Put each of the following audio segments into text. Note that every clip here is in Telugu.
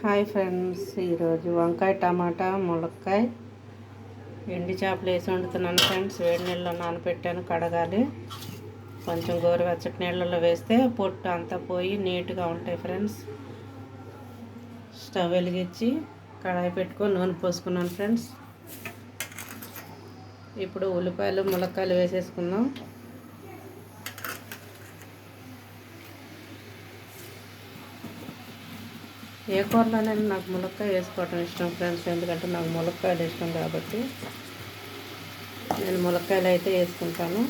హాయ్ ఫ్రెండ్స్, ఈరోజు వంకాయ టమాటా ములక్కాయ ఎండి చేపలు వేసి వండుతున్నాను ఫ్రెండ్స్. వేడి నీళ్ళలో నానబెట్టాను, కడగాలి. కొంచెం గోరువెచ్చటి నీళ్ళలో వేస్తే పొట్టు అంతా పోయి నీట్గా ఉంటాయి ఫ్రెండ్స్. స్టవ్ వెలిగించి కడాయి పెట్టుకొని నూనె పోసుకున్నాను ఫ్రెండ్స్. ఇప్పుడు ఉల్లిపాయలు ములక్కాయలు వేసేసుకుందాం. ఏ కూరలోనైనా నాకు ములక్కాయ వేసుకోవటం ఇష్టం ఫ్రెండ్స్, ఎందుకంటే నాకు ములక్కాయలు ఇష్టం కాబట్టి నేను ములక్కాయలు అయితే వేసుకుంటాను.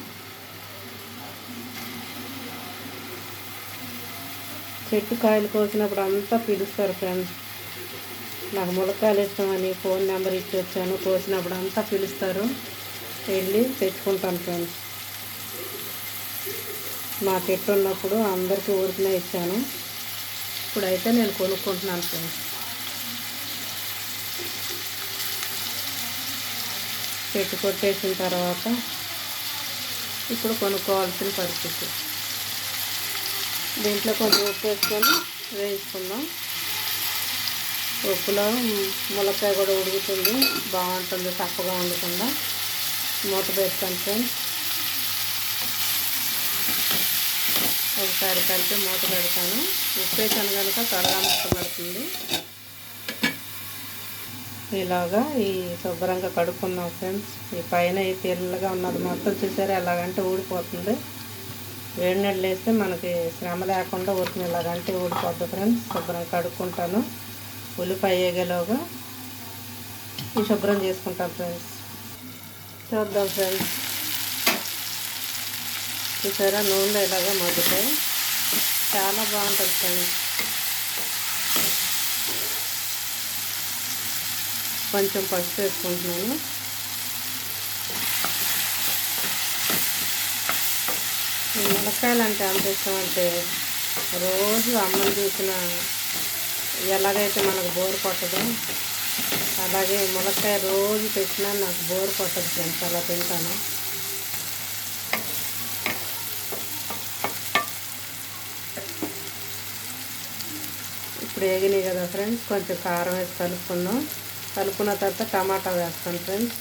చెట్టు కాయలు కోసినప్పుడు అంతా పిలుస్తారు ఫ్రెండ్స్. నాకు ములక్కాయలు ఇష్టమని ఫోన్ నెంబర్ ఇచ్చి వచ్చాను. కోసినప్పుడు అంతా పిలుస్తారు, వెళ్ళి తెచ్చుకుంటాను ఫ్రెండ్స్. మా చెట్టు ఉన్నప్పుడు అందరికీ ఊరికనే ఇచ్చాను. ఇప్పుడైతే నేను కొనుక్కుంటున్నాను ఫ్రెండ్స్. చెట్టు కొట్టేసిన తర్వాత ఇప్పుడు కొనుక్కోవాల్సిన పరిస్థితి. దీంట్లో కొంచెం ఉప్పు వేసుకొని వేయించుకుందాం. ఉప్పులో ములక్కాయ కూడా ఉడుకుతుంది, బాగుంటుంది, తప్పగా ఉండకుండా. మూత పెడతాను ఫ్రెండ్స్. ఒకసారి కలిపి మూత పెడతాను. ఉప్పు వేసాను కనుక త్వరగా ముక్క పడుతుంది. ఇలాగా ఈ శుభ్రంగా కడుక్కుందాం ఫ్రెండ్స్. ఈ పైన ఈ తెల్లగా ఉన్నది మొత్తం చూసారా, ఎలాగంటే ఊడిపోతుంది. వేడి నీళ్ళు వేస్తే మనకి శ్రమ లేకుండా ఊరిని ఇలాగంటే ఊడిపోద్ది ఫ్రెండ్స్. శుభ్రంగా కడుక్కుంటాను. ఉల్లిపాయ వేగేలోగా ఈ శుభ్రం చేసుకుంటాను ఫ్రెండ్స్. చూద్దాం ఫ్రెండ్స్. చూసారా, నూనెలో ఇలాగా మగ్గుతాయి, చాలా బాగుంటుంది ఫ్రెండ్స్. కొంచెం పసుపు వేసుకుంటున్నాను. ములక్కాయలు అంటే ఎంత ఇష్టం అంటే, రోజు అమ్మని చూసిన ఎలాగైతే మనకు బోరు కొట్టదో అలాగే ములక్కాయ రోజు తెచ్చినా నాకు బోరు కొట్టదు ఫ్రెండ్స్, అలా తింటాను. ఇప్పుడు వేగినాయి కదా ఫ్రెండ్స్, కొంచెం కారం వేసి కలుపుకుందాం. కలుపుకున్న తర్వాత టమాటా వేస్తాను ఫ్రెండ్స్.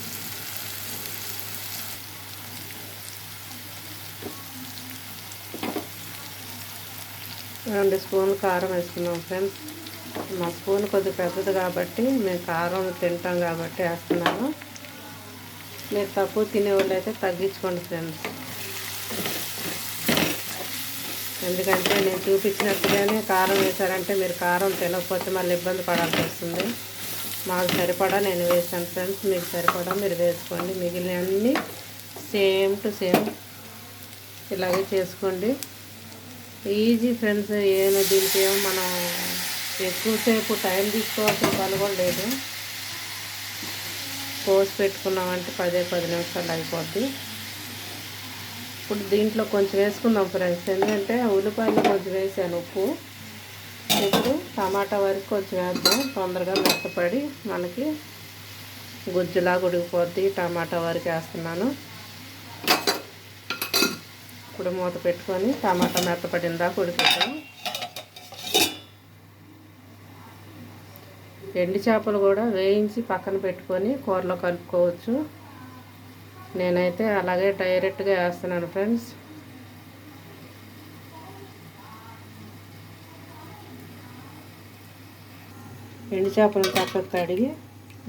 రెండు స్పూన్లు కారం వేసుకున్నాం ఫ్రెండ్స్. మా స్పూన్ కొద్దిగా పెద్దది కాబట్టి మేము కారం తింటాం కాబట్టి వేస్తున్నాను. మీరు తక్కువ తినేవాళ్ళు అయితే తగ్గించుకోండి ఫ్రెండ్స్. ఎందుకంటే నేను చూపించినట్టుగానే కారం వేశారంటే మీరు కారం తినకపోతే మళ్ళీ ఇబ్బంది పడాల్సి వస్తుంది. మాకు సరిపడా నేను వేసాను ఫ్రెండ్స్, మీకు సరిపడా మీరు వేసుకోండి. మిగిలినవన్నీ సేమ్ టు సేమ్ ఇలాగే చేసుకోండి. Easy friends. దీనికి ఏమో మనం ఎక్కువసేపు టైం తీసుకోవాల్సిన పని కూడా లేదు. కోసి పెట్టుకున్నామంటే 10 నిమిషాలు అయిపోద్ది. ఇప్పుడు దీంట్లో కొంచెం వేసుకుందాం ఫ్రెండ్స్, ఎందుకంటే ఉల్లిపాయలు కొంచెం వేసాను ఉప్పు. ఇప్పుడు టమాటా వరకు కొంచెం వేద్దాం, తొందరగా మెత్తపడి మనకి గుజ్జులాగా ఉడికిపోద్ది. టమాటా వరకు వేస్తున్నాను. ఇప్పుడు మూత పెట్టుకొని టమాటా మెత్తపడిన దాకా ఉడికిద్దాం. ఎండి చేపలు కూడా వేయించి పక్కన పెట్టుకొని కూరలో కలుపుకోవచ్చు. నేనైతే అలాగే డైరెక్ట్గా వేస్తున్నాను ఫ్రెండ్స్. ఎండు చేపలను చక్కగా కడిగి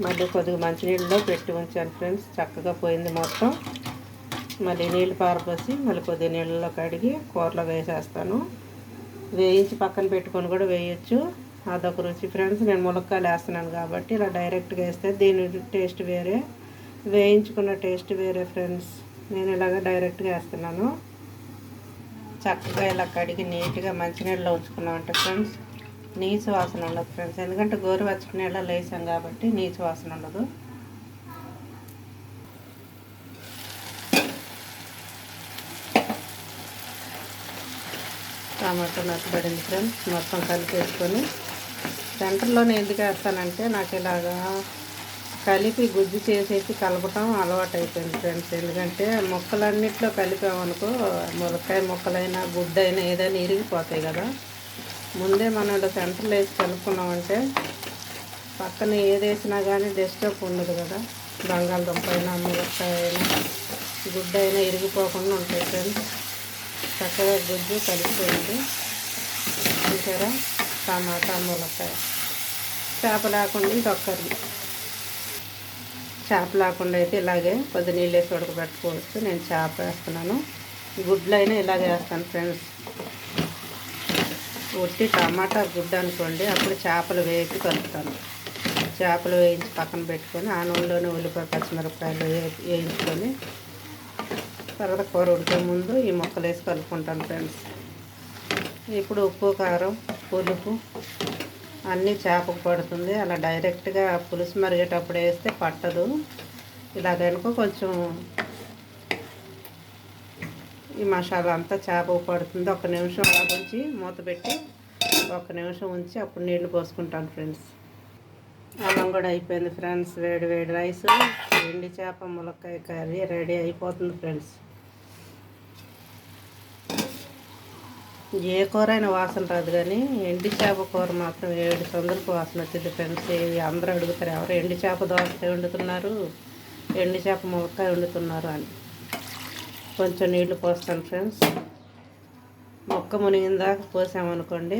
మళ్ళీ కొద్దిగా మంచినీళ్ళలో పెట్టి ఉంచాను ఫ్రెండ్స్. చక్కగా పోయింది మొత్తం. మళ్ళీ నీళ్ళు పారపోసి మళ్ళీ కొద్దిగా నీళ్ళలో కడిగి కూరలో వేసేస్తాను. వేయించి పక్కన పెట్టుకొని కూడా వేయచ్చు, అదొక రుచి ఫ్రెండ్స్. నేను ములక్కాయలు వేస్తున్నాను కాబట్టి ఇలా డైరెక్ట్గా వేస్తే దీని టేస్ట్ వేరే, వేయించుకున్న టేస్ట్ వేరే ఫ్రెండ్స్. నేను ఇలాగ డైరెక్ట్గా వేస్తున్నాను. చక్కగా ఇలా కడిగి నీట్గా మంచినీళ్ళలో ఉంచుకున్నామంటే ఫ్రెండ్స్ నీచు వాసన ఉండదు ఫ్రెండ్స్. ఎందుకంటే గోరువెచ్చటి నీళ్ళలో వేసాం కాబట్టి నీచు వాసన ఉండదు. టమాటో మెత్తబడింది ఫ్రెండ్స్. మొత్తం కలిపేసుకొని సెంటర్లోనే ఎందుకు వేస్తానంటే నాకు ఇలాగా కలిపి గుజ్జు చేసేసి కలపటం అలవాటు అయిపోయింది ఫ్రెండ్స్. ఎందుకంటే ముక్కలన్నిట్లో కలిపామనుకో, ములక్కాయ ముక్కలైనా గుడ్డైనా ఏదైనా ఇరిగిపోతాయి కదా. ముందే మనం ఇలా సెంటర్లో వేసి కలుపుకున్నామంటే పక్కన ఏది వేసినా కానీ డిస్టర్బ్ ఉండదు కదా. బంగాళదుంప అయినా, ములక్కాయ అయినా, గుడ్డ అయినా ఇరిగిపోకుండా ఉంటాయి ఫ్రెండ్స్. చక్కగా గుజ్జు కలిసిపోయింది. చూసారా, టమాటా, ములక్కాయ. చేప లేకుండా ఇంకొకరి చేప లేకుండా అయితే ఇలాగే కొద్ది నీళ్ళు వేసి ఉడకబెట్టుకోవచ్చు. నేను చేప వేస్తున్నాను. గుడ్లు అయినా ఇలాగే వేస్తాను ఫ్రెండ్స్. ఉట్టి టమాటా గుడ్డు అనుకోండి, అప్పుడు చేపలు వేసి కలుపుతాను. చేపలు వేయించి పక్కన పెట్టుకొని ఆ నూనెలోనే ఉల్లిపాయ, పచ్చిమిరపకాయలు వేయించుకొని తర్వాత కూర ఉడికే ముందు ఈ ముక్కలు వేసి కలుపుకుంటాను ఫ్రెండ్స్. ఇప్పుడు ఉప్పు, కారం, పులుపు అన్నీ చేపకు పడుతుంది. అలా డైరెక్ట్గా పులుసు మరిగేటప్పుడు వేస్తే పట్టదు. ఇలాగనుకో కొంచెం ఈ మసాలా అంతా చేపకు పడుతుంది. 1 నిమిషం అలా ఉంచి మూత పెట్టి 1 నిమిషం ఉంచి అప్పుడు నీళ్లు పోసుకుంటాను ఫ్రెండ్స్. అన్నం కూడా అయిపోయింది ఫ్రెండ్స్. వేడి వేడి రైస్, ఎండి చేప ములక్కాయ కర్రీ రెడీ అయిపోతుంది ఫ్రెండ్స్. ఏ కూర అయినా వాసన రాదు, కానీ ఎండి చేప కూర మాత్రం 7 సందులకు వాసన వచ్చింది ఫ్రెండ్స్. అందరూ అడుగుతారు, ఎవరు ఎండి చేప దోసకాయ వండుతున్నారు, ఎండి చేప ములక్కాయ వండుతున్నారు అని. కొంచెం నీళ్లు పోస్తాను ఫ్రెండ్స్. మొక్క మునిగిందాక పోసామనుకోండి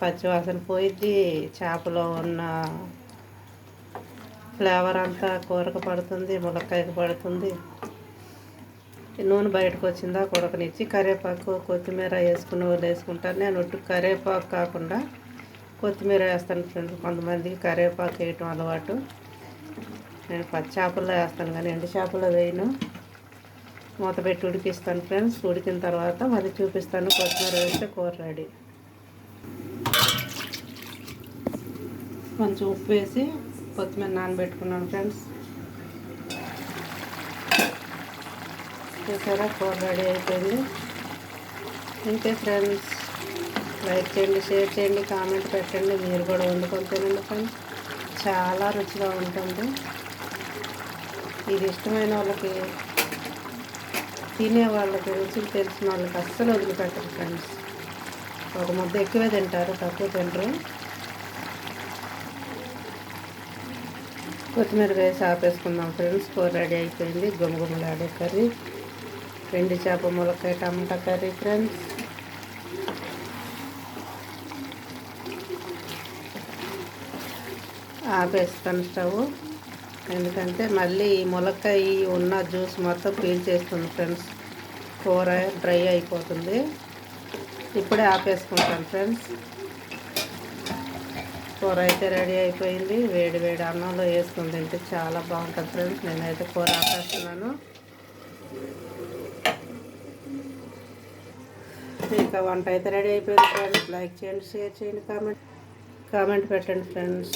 పచ్చివాసన పోయిద్ది. చేపలో ఉన్న ఫ్లేవర్ అంతా కూరకు పడుతుంది, ములక్కాయకు పడుతుంది. నూనె బయటకు వచ్చిందా ఉడకనిచ్చి కరివేపాకు, కొత్తిమీర వేసుకునే వాళ్ళు వేసుకుంటారు. నేను ఒట్టు కరివేపాకు కాకుండా కొత్తిమీర వేస్తాను ఫ్రెండ్స్. కొంతమందికి కరివేపాకు వేయటం అలవాటు. నేను పచ్చి చేపల్లో వేస్తాను కానీ ఎండు చేపల్లో వేయను. మూత పెట్టి ఉడికిస్తాను ఫ్రెండ్స్. ఉడికిన తర్వాత మళ్ళీ చూపిస్తాను. కొత్తిమీర వేస్తే కూర రెడీ. కొంచెం ఉప్పు వేసి కొత్తిమీర నానబెట్టుకున్నాను ఫ్రెండ్స్. చూసారా, కూర రెడీ అయిపోయింది. ఇంతే ఫ్రెండ్స్. లైక్ చేయండి, షేర్ చేయండి, కామెంట్ పెట్టండి. మీరు కూడా వండుకొని తినండి ఫ్రెండ్స్. చాలా రుచిగా ఉంటుంది. ఇది ఇష్టమైన వాళ్ళకి, తినే వాళ్ళకి, రుచులు తెలిసిన వాళ్ళకి అస్సలు వదిలిపెట్టరు ఫ్రెండ్స్. ఒక ముద్ద ఎక్కువే తింటారు, తక్కువ తినరు. కొత్తిమీర వేసి ఆపేసుకుందాం ఫ్రెండ్స్. కూర రెడీ అయిపోయింది. గుమగుమలాడే కర్రీ, ఎండి చేప ములక్కాయ టమాటా కర్రీ ఫ్రెండ్స్. ఆపేస్తాను స్టవ్, ఎందుకంటే మళ్ళీ ఈ ములక్కాయ ఉన్న జ్యూస్ మొత్తం పీల్చేస్తుంది ఫ్రెండ్స్. కూర డ్రై అయిపోతుంది. ఇప్పుడే ఆపేసుకుంటాను ఫ్రెండ్స్. కూర అయితే రెడీ అయిపోయింది. వేడి వేడి అన్నంలో వేసుకుని తింటే చాలా బాగుంటుంది ఫ్రెండ్స్. నేనైతే కూర ఆపేస్తున్నాను. ఇంకా వంట అయితే రెడీ అయిపోయింది ఫ్రెండ్స్. లైక్ చేయండి, షేర్ చేయండి, కామెంట్ పెట్టండి ఫ్రెండ్స్.